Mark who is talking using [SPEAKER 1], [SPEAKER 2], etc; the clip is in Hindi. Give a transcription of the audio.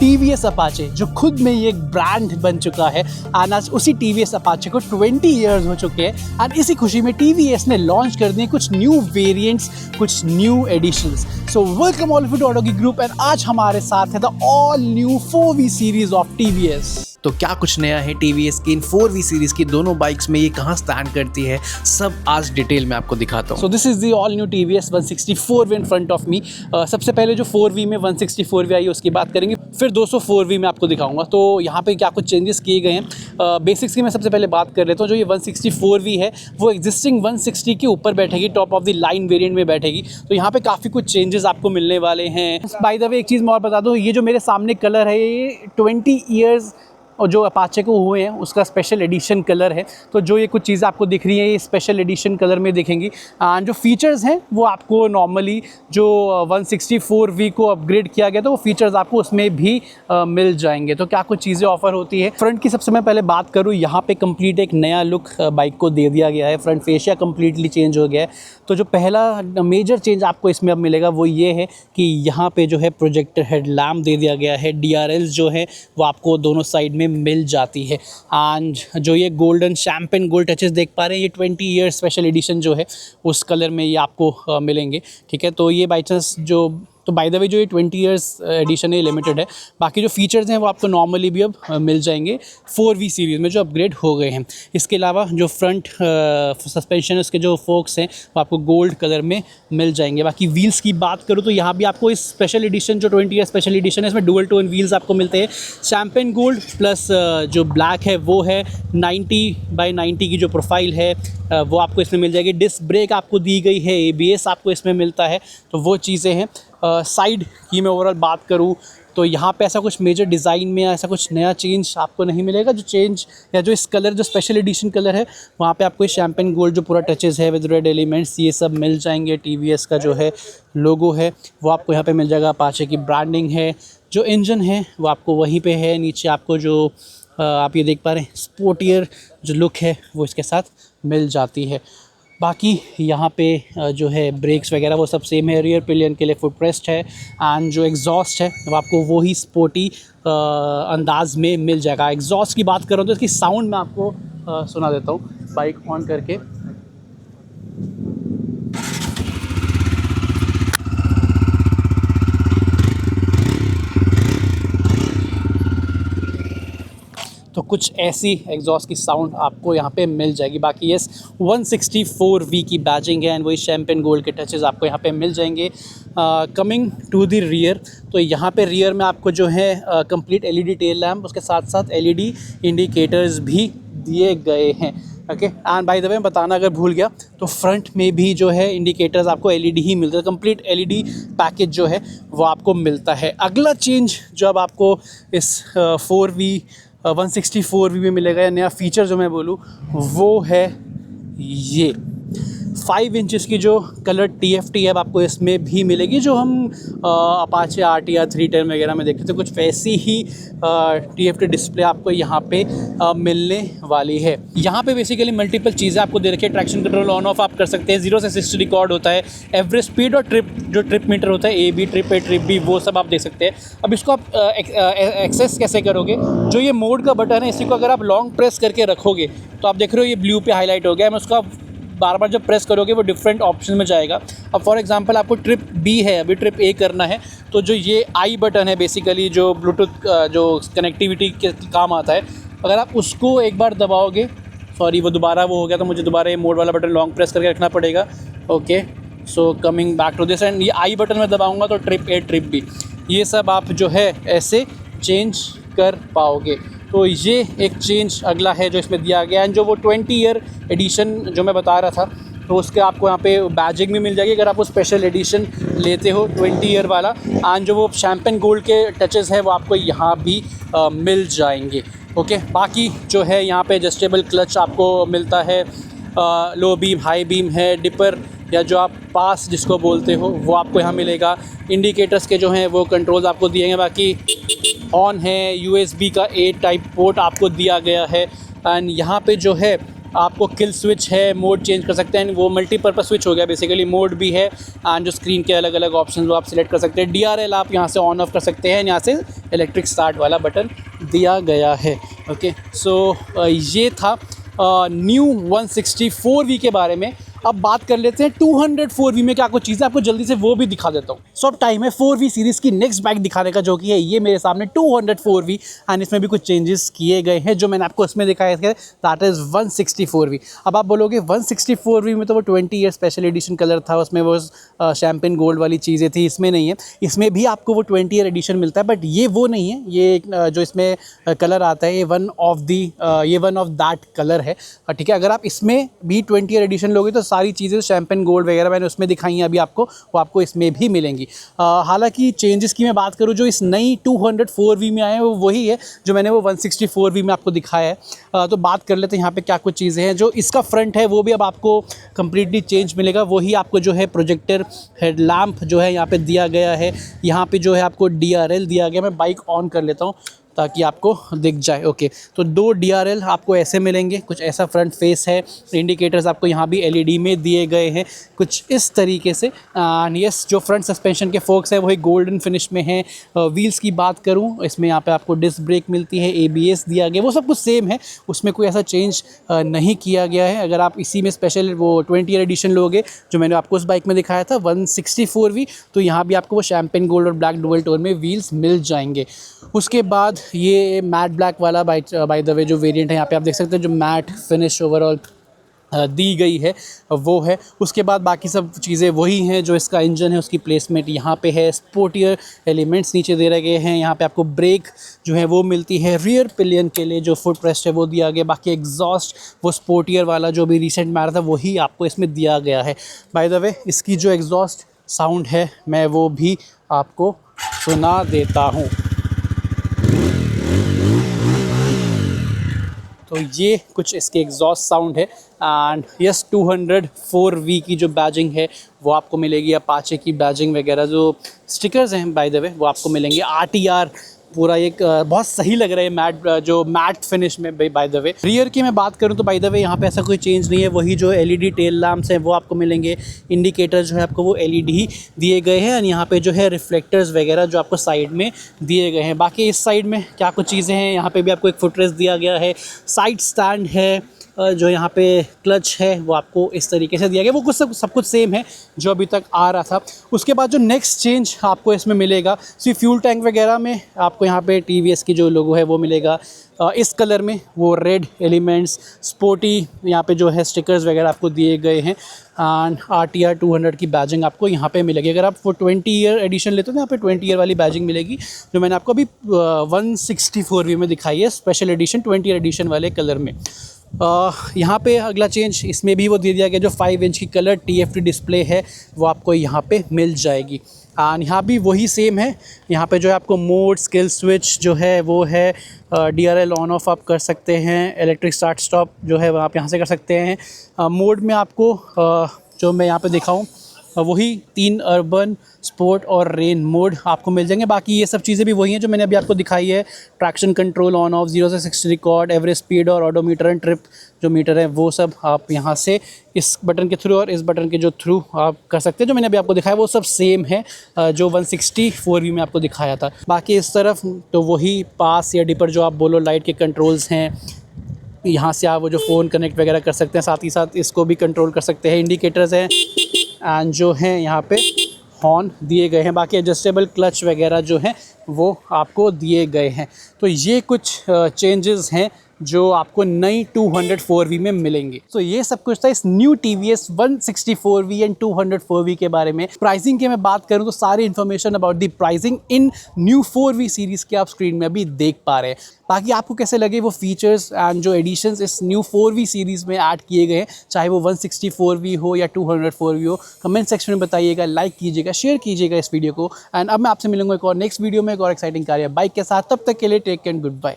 [SPEAKER 1] TVS अपाचे, जो खुद में ये एक ब्रांड बन चुका है। और आज उसी TVS अपाचे को 20 ईयर्स हो चुके हैं और इसी खुशी में TVS ने लॉन्च कर दिए कुछ न्यू वेरिएंट्स, कुछ new editions. So welcome all of you to auto geek group and आज हमारे साथ है the all new 4V series of TVS।
[SPEAKER 2] तो क्या कुछ नया है TVS की इन 4V सीरीज़ की दोनों बाइक्स में, ये कहाँ स्टैंड करती है, सब आज डिटेल में आपको दिखाता हूँ।
[SPEAKER 1] So this is the all new TVS 164V in front of me. सबसे पहले जो 4V में 164V आई है उसकी बात करेंगे, फिर 204V में आपको दिखाऊंगा। तो यहाँ पे क्या कुछ चेंजेस किए गए हैं बेसिक्स की मैं सबसे पहले बात कर लेता हूँ। जो ये 164V है वो एग्जिस्टिंग 160 के ऊपर बैठेगी, top of the line variant में बैठेगी। तो यहाँ पे काफ़ी कुछ चेंजेस आपको मिलने वाले हैं। बाय द वे एक चीज़ मैं और बता दूँ, ये जो मेरे सामने कलर है ये 20 ईयर्स और जो अपाचे को हुए हैं उसका स्पेशल एडिशन कलर है। तो जो ये कुछ चीज़ें आपको दिख रही हैं ये स्पेशल एडिशन कलर में दिखेंगी। एंड जो फीचर्स हैं वो आपको नॉर्मली जो 164V को अपग्रेड किया गया तो वो फीचर्स आपको उसमें भी मिल जाएंगे। तो क्या कुछ चीज़ें ऑफर होती है। फ्रंट की सबसे मैं पहले बात करूँ, यहाँ पे कंप्लीट एक नया लुक बाइक को दे दिया गया है। फ्रंट फेशिया कम्प्लीटली चेंज हो गया है। तो जो पहला मेजर चेंज आपको इसमें अब मिलेगा वो ये है कि यहाँ पे जो है प्रोजेक्टर हेडलैम्प दे दिया गया है। DRLs जो है वो आपको दोनों साइड में मिल जाती है। एंड जो ये गोल्डन शैम्पेन गोल्ड टचेस देख पा रहे हैं, ये 20 ईयर स्पेशल एडिशन जो है उस कलर में ये आपको मिलेंगे। ठीक है, तो ये बाई चांस जो तो बाय द वे जो ये 20 ईयर्स एडिशन है लिमिटेड है। बाकी जो फीचर्स हैं वो आपको नॉर्मली भी अब मिल जाएंगे 4V सीरीज़ में जो अपग्रेड हो गए हैं। इसके अलावा जो फ्रंट सस्पेंशन उसके जो फोक्स हैं वो आपको गोल्ड कलर में मिल जाएंगे। बाकी व्हील्स की बात करूँ तो यहाँ भी आपको इस स्पेशल एडिशन जो 20 ईयर स्पेशल एडिशन है इसमें डुअल टोन व्हील्स आपको मिलते हैं। शैम्पेन गोल्ड प्लस जो ब्लैक है वो है 90/90 की जो प्रोफाइल है वो आपको इसमें मिल जाएगी। डिस्क ब्रेक आपको दी गई है, ABS आपको इसमें मिलता है। तो वो चीज़ें हैं। साइड की मैं ओवरऑल बात करूँ तो यहाँ पे ऐसा कुछ मेजर डिज़ाइन में ऐसा कुछ नया चेंज आपको नहीं मिलेगा। जो चेंज या जो इस कलर जो स्पेशल एडिशन कलर है वहाँ पे आपको शैम्पेन गोल्ड जो पूरा टचेस है विद रेड एलिमेंट्स ये सब मिल जाएंगे। TVS का जो है लोगो है वो आपको यहाँ पे मिल जाएगा। अपाचे की ब्रांडिंग है। जो इंजन है वो आपको वहीं पे है। नीचे आपको जो आप ये देख पा रहे हैं स्पोर्टियर जो लुक है वो इसके साथ मिल जाती है। बाकी यहाँ पे जो है ब्रेक्स वगैरह वो सब सेम है। रियर पिलियन के लिए फुट रेस्ट है। एंड जो एग्जॉस्ट है वो आपको वही स्पोर्टी अंदाज में मिल जाएगा। एग्जॉस्ट की बात करूँ तो इसकी साउंड मैं आपको सुना देता हूँ बाइक ऑन करके। तो कुछ ऐसी एग्जॉस्ट की साउंड आपको यहाँ पे मिल जाएगी। बाकी यस 164V की बैजिंग है एंड वही शैम्पेन गोल्ड के टचेस आपको यहाँ पे मिल जाएंगे। कमिंग टू द रियर, तो यहाँ पे रियर में आपको जो है कंप्लीट LED टेल लैम्प उसके साथ साथ LED इंडिकेटर्स भी दिए गए हैं। Okay, and by the way बताना अगर भूल गया तो फ्रंट में भी जो है इंडिकेटर्स आपको LED ही मिलता है। कंप्लीट LED पैकेज जो है वो आपको मिलता है। अगला चेंज जो अब आपको इस 4V 164V में मिलेगा या नया फीचर जो मैं बोलूँ वो है ये 5 इंचेस की जो कलर TFT है आपको इसमें भी मिलेगी। जो हम अपाचे RTR 310 वगैरह में देखते थे कुछ वैसी ही TFT डिस्प्ले आपको यहाँ पे मिलने वाली है। यहाँ पे बेसिकली मल्टीपल चीज़ें आपको दे रखी है। ट्रैक्शन कंट्रोल ऑन ऑफ आप कर सकते हैं। 0 से 60 रिकॉर्ड होता है। एवरेज स्पीड और ट्रिप मीटर होता है, AB trip A trip B वो सब आप देख सकते हैं। अब इसको आप एक्सेस कैसे करोगे, जो ये मोड का बटन है इसी को अगर आप लॉन्ग प्रेस करके रखोगे तो आप देख रहे हो ये ब्लू पे हाईलाइट हो गया। मैं उसका बार बार जब प्रेस करोगे वो डिफरेंट ऑप्शन में जाएगा। अब फॉर एग्जांपल आपको ट्रिप B है, अभी ट्रिप A करना है तो जो ये I बटन है बेसिकली जो ब्लूटूथ जो कनेक्टिविटी के काम आता है, अगर आप उसको एक बार दबाओगे, सॉरी वो दोबारा वो हो गया तो मुझे दोबारा ये मोड वाला बटन लॉन्ग प्रेस करके रखना पड़ेगा। Okay, so coming back to this and ये I बटन में दबाऊँगा तो ट्रिप A ट्रिप B ये सब आप जो है ऐसे चेंज कर पाओगे। तो ये एक चेंज अगला है जो इसमें दिया गया है। जो वो 20 ईयर एडिशन जो मैं बता रहा था तो उसके आपको यहाँ पे बैजिंग भी मिल जाएगी अगर आप वो स्पेशल एडिशन लेते हो 20 ईयर वाला। एंड जो वो शैम्पेन गोल्ड के टचेस है वो आपको यहाँ भी मिल जाएंगे। ओके, बाकी जो है यहाँ पे एडजस्टेबल क्लच आपको मिलता है। लो बीम हाई बीम है, डिपर या जो आप पास जिसको बोलते हो वो आपको यहाँ मिलेगा। इंडिकेटर्स के जो हैं वो कंट्रोल्स आपको दिए हैं। बाकी ऑन है, USB का A टाइप पोर्ट आपको दिया गया है। एंड यहाँ पे जो है आपको किल स्विच है, मोड चेंज कर सकते हैं, वो मल्टीपर्पज़ स्विच हो गया बेसिकली, मोड भी है एंड जो स्क्रीन के अलग अलग ऑप्शन वो आप सिलेक्ट कर सकते हैं। DRL आप यहाँ से ऑन ऑफ कर सकते हैं, यहाँ से इलेक्ट्रिक स्टार्ट वाला बटन दिया गया है। ओके, सो ये था न्यू 164V के बारे में। अब बात कर लेते हैं 204V में क्या कुछ चीज़ें, आपको जल्दी से वो भी दिखा देता हूँ। सो अब टाइम है 4V सीरीज़ की नेक्स्ट बाइक दिखाने का, जो कि है ये मेरे सामने 204V एंड इसमें भी कुछ चेंजेस किए गए हैं जो मैंने आपको इसमें दिखाया है, दैट इज़ 164V। अब आप बोलोगे 164V में तो वो 20 ईयर स्पेशल एडिशन कलर था, उसमें वो शैम्पेन गोल्ड वाली चीज़ें थी, इसमें नहीं है। इसमें भी आपको वो 20 ईयर एडिशन मिलता है, बट ये वो नहीं है। ये जो इसमें कलर आता है ये वन ऑफ दैट कलर है, ठीक है। अगर आप इसमें भी 20 ईयर एडिशन लोगे तो सारी चीज़ें शैम्पेन गोल्ड वगैरह मैंने उसमें दिखाई हैं अभी आपको, वो आपको इसमें भी मिलेंगी। हालांकि चेंजेस की मैं बात करूँ जो इस नई 204V में आए हैं वो वही है जो मैंने वो 164V में आपको दिखाया है। तो बात कर लेते हैं यहाँ पे क्या कुछ चीज़ें हैं। जो इसका फ्रंट है वो भी अब आपको कम्प्लीटली चेंज मिलेगा। वही आपको जो है प्रोजेक्टर हेडलैम्प जो है यहाँ पे दिया गया है। यहाँ पे जो है आपको DRL दिया गया। मैं बाइक ऑन कर लेता हूँ ताकि आपको दिख जाए। ओके, तो 2 DRL आपको ऐसे मिलेंगे, कुछ ऐसा फ्रंट फेस है। इंडिकेटर्स आपको यहाँ भी LED में दिए गए हैं कुछ इस तरीके से। एंड यस, जो फ्रंट सस्पेंशन के फोक्स है वही गोल्डन फिनिश में है। व्हील्स की बात करूँ, इसमें यहाँ पे आपको डिस्क ब्रेक मिलती है, ABS दिया गया, वो सब कुछ सेम है, उसमें कोई ऐसा चेंज नहीं किया गया है। अगर आप इसी में स्पेशल वो 20 ईयर एडिशन लोगे जो मैंने आपको उस बाइक में दिखाया था 164V, तो यहाँ भी आपको वो शैम्पेन गोल्ड और ब्लैक डुअल टोन में व्हील्स मिल जाएंगे। उसके बाद ये मैट ब्लैक वाला बाय द वे जो वेरिएंट है, यहाँ पे आप देख सकते हैं जो मैट फिनिश ओवरऑल दी गई है वो है। उसके बाद बाकी सब चीज़ें वही हैं। जो इसका इंजन है उसकी प्लेसमेंट यहाँ पे है, स्पोर्टियर एलिमेंट्स नीचे दे रखे हैं। यहाँ पे आपको ब्रेक जो है वो मिलती है, रियर पिलियन के लिए जो फुट रेस्ट है वो दिया गया। बाकी एग्जॉस्ट वो स्पोर्टियर वाला जो भी रिसेंट में आ रहा था वही आपको इसमें दिया गया है। बाय द वे इसकी जो एग्जॉस्ट साउंड है मैं वो भी आपको सुना देता हूँ। तो ये कुछ इसके एग्जॉस्ट साउंड है। एंड यस, 204V की जो बैजिंग है वो आपको मिलेगी। अपाचे की बैजिंग वगैरह जो स्टिकर्स हैं बाय द वे वो आपको मिलेंगे। RTR पूरा एक बहुत सही लग रहा है मैट फिनिश में बाय द वे। रियर की मैं बात करूं तो बाय द वे यहाँ पे ऐसा कोई चेंज नहीं है। वही जो LED टेल लैम्प्स हैं वो आपको मिलेंगे। इंडिकेटर जो है आपको वो LED ही दिए गए हैं। और यहाँ पे जो है रिफ्लेक्टर्स वगैरह जो आपको साइड में दिए गए हैं। बाकी इस साइड में क्या कुछ चीज़ें हैं, यहाँ पे भी आपको एक फुटरेस्ट दिया गया है, साइड स्टैंड है, जो यहाँ पे क्लच है वो आपको इस तरीके से दिया गया। वो कुछ सब कुछ सेम है जो अभी तक आ रहा था। उसके बाद जो नेक्स्ट चेंज आपको इसमें मिलेगा, फ्यूल टैंक वगैरह में आपको यहाँ पे TVS की जो लोगो है वो मिलेगा इस कलर में, वो रेड एलिमेंट्स स्पोर्टी यहाँ पे जो है स्टिकर्स वगैरह आपको दिए गए हैं। एंड RTR 200 की बैजिंग आपको यहाँ पे मिलेगी। अगर आप वो 20 ईयर एडिशन लेते हो तो यहाँ पे 20 ईयर वाली बैजिंग मिलेगी जो मैंने आपको अभी 164V में दिखाई है, स्पेशल एडिशन 20 ईयर एडिशन वाले कलर में। यहाँ पे अगला चेंज इसमें भी वो दे दिया गया, जो 5 इंच की कलर TFT डिस्प्ले है वो आपको यहाँ पे मिल जाएगी। एंड यहाँ भी वही सेम है। यहाँ पे जो है आपको मोड स्किल स्विच जो है वो है, DRL ऑन ऑफ आप कर सकते हैं, इलेक्ट्रिक स्टार्ट स्टॉप जो है वो आप यहाँ से कर सकते हैं। मोड में आपको जो मैं यहाँ पे दिखाऊँ वही 3 अर्बन, स्पोर्ट और रेन मोड आपको मिल जाएंगे। बाकी ये सब चीज़ें भी वही हैं जो मैंने अभी आपको दिखाई है। ट्रैक्शन कंट्रोल ऑन ऑफ, 0 से 60 रिकॉर्ड, एवरेज स्पीड और ऑडोमीटर एंड ट्रिप जो मीटर है वो सब आप यहाँ से इस बटन के थ्रू और इस बटन के जो थ्रू आप कर सकते हैं। जो मैंने अभी आपको दिखाया वो सब सेम है जो 164V में आपको दिखाया था। बाकी इस तरफ तो वही पास या डिपर जो आप बोलो, लाइट के कंट्रोल्स हैं, यहाँ से आप वो जो फ़ोन कनेक्ट वगैरह कर सकते हैं, साथ ही साथ इसको भी कंट्रोल कर सकते हैं। इंडिकेटर्स हैं एंड जो हैं यहाँ पे हॉर्न दिए गए हैं। बाकी एडजस्टेबल क्लच वगैरह जो हैं वो आपको दिए गए हैं। तो ये कुछ चेंजेस हैं जो आपको नई 204V में मिलेंगे। तो ये सब कुछ था इस new TVS 164V and 204V के बारे में। प्राइसिंग की मैं बात करूं तो सारी information about the pricing in new 4V series के आप स्क्रीन में अभी देख पा रहे हैं। बाकी आपको कैसे लगे वो फीचर्स एंड जो एडिशंस इस न्यू 4V सीरीज़ में ऐड किए गए हैं, चाहे वो 164V हो या 204V हो, कमेंट सेक्शन में बताइएगा, लाइक कीजिएगा, शेयर कीजिएगा इस वीडियो को। एंड अब मैं आपसे मिलूंगा एक और नेक्स्ट वीडियो में एक और एक्साइटिंग कार या बाइक के साथ। तब तक के लिए take care and good bye.